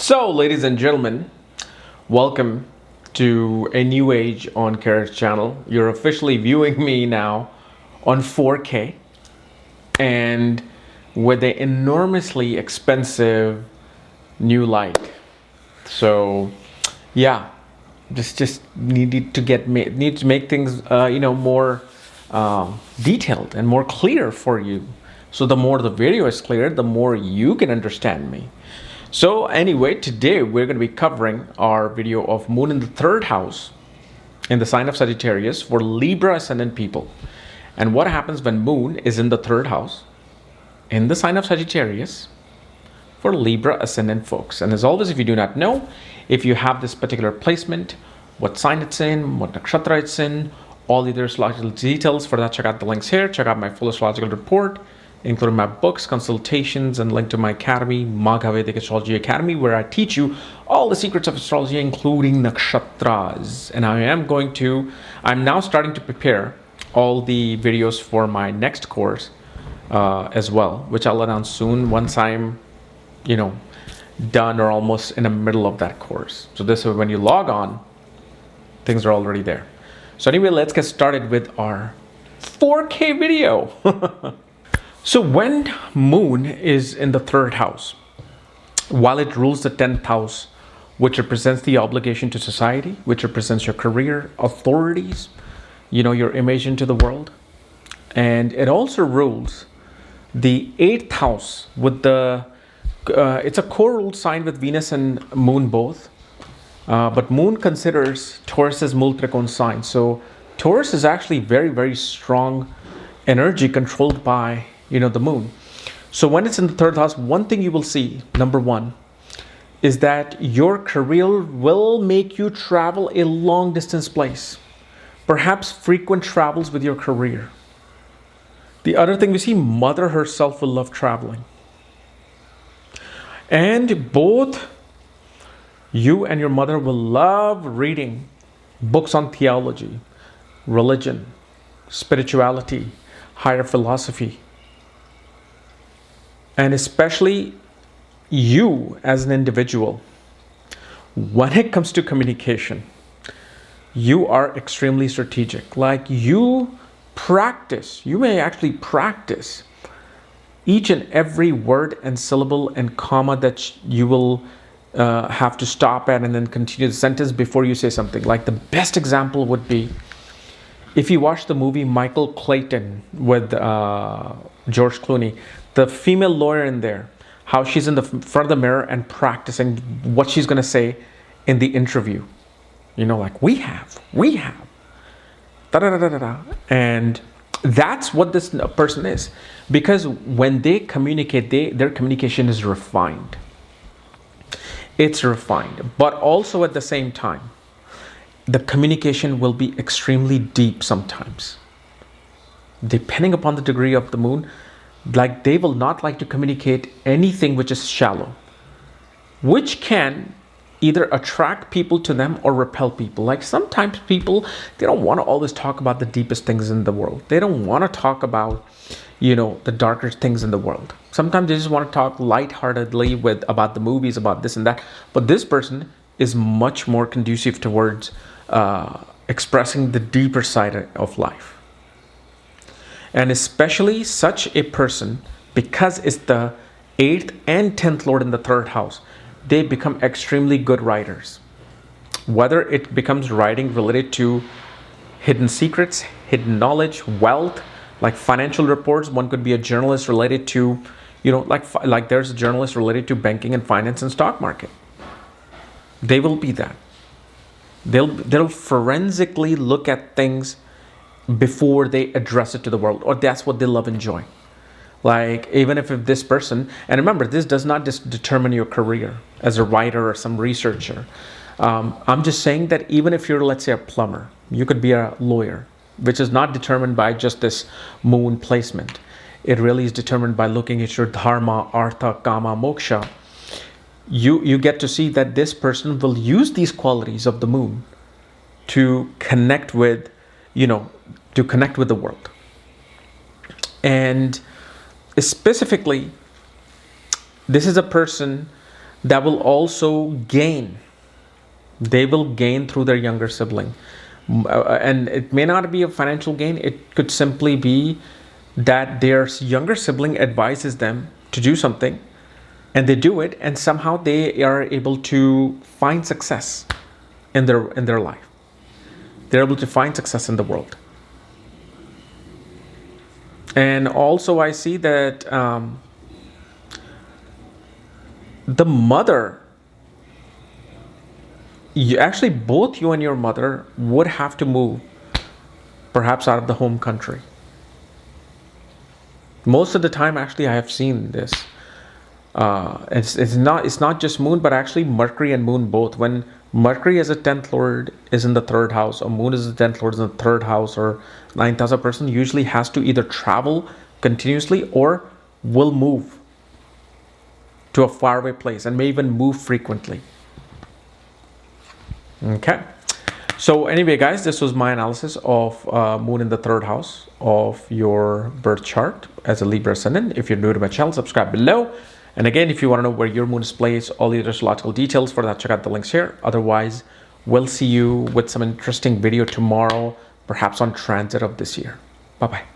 So, ladies and gentlemen, welcome to a new age on KRSchannel. You're officially viewing me now on 4K and with an enormously expensive new light. So, yeah, just needed to need to make things more detailed and more clear for you. So the more the video is clear, the more you can understand me. So anyway, today we're going to be covering our video of Moon in the third house in the sign of Sagittarius for Libra ascendant people. And what happens when Moon is in the third house in the sign of Sagittarius for Libra ascendant folks. And as always, if you do not know, if you have this particular placement, what sign it's in, what nakshatra it's in, all the other astrological details, for that check out the links here. Check out my full astrological report, including my books, consultations, and link to my academy, Magha Vedic Astrology Academy, where I teach you all the secrets of astrology, including nakshatras. And I'm now starting to prepare all the videos for my next course as well, which I'll announce soon once I'm, done or almost in the middle of that course. So this is when you log on, things are already there. So anyway, let's get started with our 4K video. So when Moon is in the third house, while it rules the 10th house, which represents the obligation to society, which represents your career, authorities, your image into the world, and it also rules the 8th house with it's a co-ruled sign with Venus and Moon both, but Moon considers Taurus as Multrikon sign. So Taurus is actually very, very strong energy controlled by the Moon. So when it's in the third house, one thing you will see, number one, is that your career will make you travel a long distance place, perhaps frequent travels with your career. The other thing we see, Mother herself will love traveling. And both you and your mother will love reading books on theology, religion, spirituality, higher philosophy. And especially you as an individual, when it comes to communication, you are extremely strategic. Like you may actually practice each and every word and syllable and comma that you will have to stop at and then continue the sentence before you say something. Like the best example would be if you watch the movie Michael Clayton with George Clooney, the female lawyer in there, how she's in the front of the mirror and practicing what she's going to say in the interview. Like we have, da da da da da. And that's what this person is. Because when they communicate, their communication is refined. It's refined. But also at the same time, the communication will be extremely deep sometimes. Depending upon the degree of the Moon, like they will not like to communicate anything which is shallow, which can either attract people to them or repel people. Like sometimes people, they don't want to always talk about the deepest things in the world. They don't want to talk about, the darker things in the world. Sometimes they just want to talk lightheartedly about the movies, about this and that. But this person is much more conducive towards expressing the deeper side of life. And especially such a person, because it's the 8th and 10th Lord in the third house, they become extremely good writers. Whether it becomes writing related to hidden secrets, hidden knowledge, wealth, like financial reports. One could be a journalist related to, like there's a journalist related to banking and finance and stock market. They will be that. They'll forensically look at things before they address it to the world, or that's what they love enjoying. Like even if this person, and remember, this does not just determine your career as a writer or some researcher. I'm just saying that even if you're, let's say, a plumber, you could be a lawyer, which is not determined by just this Moon placement. It really is determined by looking at your dharma, artha, kama, moksha. You get to see that this person will use these qualities of the Moon to connect with, the world. And specifically, this is a person that will also gain. They will gain through their younger sibling. And it may not be a financial gain. It could simply be that their younger sibling advises them to do something and they do it, and somehow they are able to find success in their life. They're able to find success in the world. And also I see that the mother, both you and your mother would have to move perhaps out of the home country. Most of the time, actually, I have seen this. It's not just moon, but actually Mercury and moon both. When Mercury as a 10th lord is in the 3rd house, or moon as a 10th lord is in the 3rd house or 9th house, a person usually has to either travel continuously or will move to a faraway place, and may even move frequently. Okay. So anyway, guys, this was my analysis of moon in the 3rd house of your birth chart as a Libra ascendant. If you're new to my channel, subscribe below. And again, if you want to know where your moon is placed, all the astrological details for that, check out the links here. Otherwise, we'll see you with some interesting video tomorrow, perhaps on transit of this year. Bye-bye.